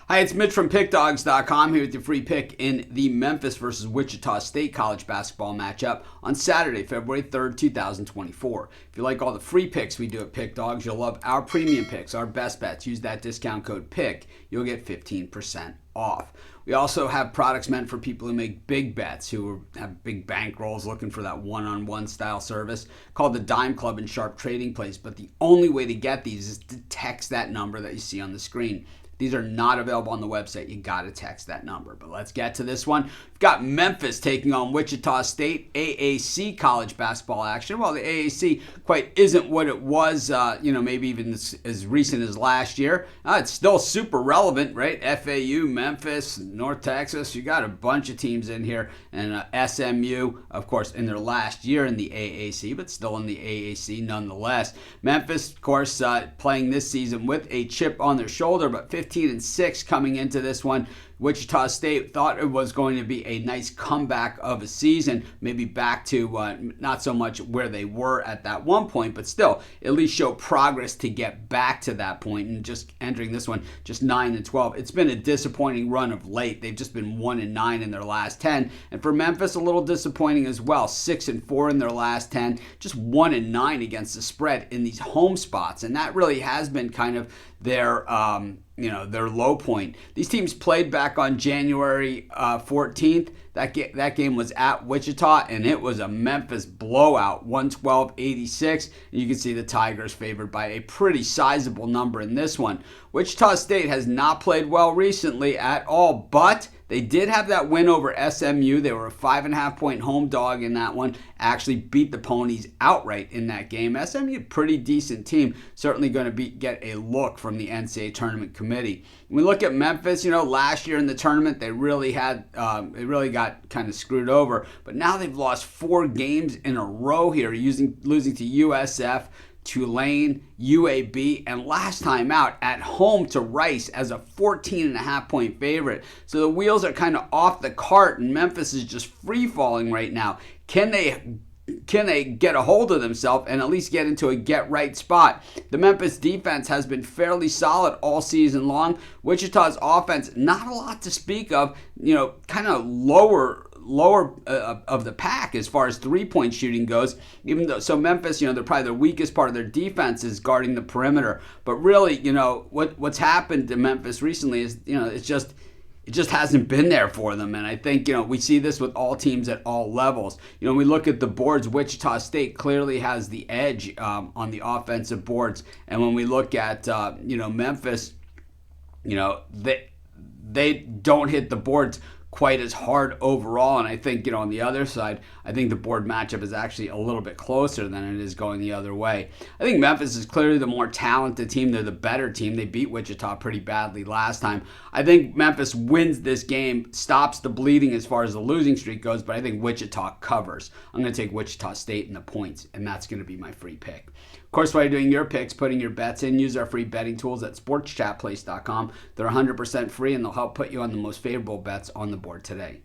Hi, it's Mitch from Pickdawgz.com here with your free pick in the Memphis versus Wichita State college basketball matchup on Saturday, February 3rd, 2024. If you like all the free picks we do at Pick Dawgz, you'll love our premium picks, our best bets. Use that discount code PICK. You'll get 15% off. We also have products meant for people who make big bets, who have big bankrolls looking for that one-on-one style service called the Dime Club and Sharp Trading Place. But the only way to get these is to text that number that you see on the screen. These are not available on the website. You got to text that number. But let's get to this one. We've got Memphis taking on Wichita State, AAC college basketball action. Well, the AAC quite isn't what it was, maybe even as recent as last year. It's still super relevant, right? FAU, Memphis, North Texas. You got a bunch of teams in here. And SMU, of course, in their last year in the AAC, but still in the AAC nonetheless. Memphis, of course, playing this season with a chip on their shoulder, but 15-6 coming into this one. Wichita State thought it was going to be a nice comeback of a season, maybe back to not so much where they were at that one point, but still at least show progress to get back to that point. And just entering this one, just 9-12. It's been a disappointing run of late. They've just been 1-9 in their last 10. And for Memphis, a little disappointing as well. 6-4 in their last 10, just 1-9 against the spread in these home spots. And that really has been kind of their low point. These teams played back on January 14th. That game was at Wichita, and it was a Memphis blowout, 112-86. And you can see the Tigers favored by a pretty sizable number in this one. Wichita State has not played well recently at all, but they did have that win over SMU. They were a 5.5-point home dog in that one. Actually beat the Ponies outright in that game. SMU, pretty decent team. Certainly going to get a look from the NCAA tournament committee. When we look at Memphis, last year in the tournament, they really got kind of screwed over. But now they've lost 4 games in a row here, losing to USF, Tulane, UAB, and last time out at home to Rice as a 14.5-point favorite. So the wheels are kind of off the cart, and Memphis is just free-falling right now. Can they get a hold of themselves and at least get into a get-right spot? The Memphis defense has been fairly solid all season long. Wichita's offense, not a lot to speak of, kind of lower of the pack as far as three-point shooting goes. So Memphis, they're probably the weakest part of their defense is guarding the perimeter. But really, what's happened to Memphis recently is, it just hasn't been there for them. And I think, we see this with all teams at all levels. We look at the boards, Wichita State clearly has the edge on the offensive boards. And when we look at, Memphis, they don't hit the boards quite as hard overall. And I think, on the other side, I think the board matchup is actually a little bit closer than it is going the other way. I think Memphis is clearly the more talented team. They're the better team. They beat Wichita pretty badly last time. I think Memphis wins this game, stops the bleeding as far as the losing streak goes, but I think Wichita covers. I'm going to take Wichita State in the points, and that's going to be my free pick. Of course, while you're doing your picks, putting your bets in, use our free betting tools at sportschatplace.com. They're 100% free, and they'll help put you on the most favorable bets on the board today.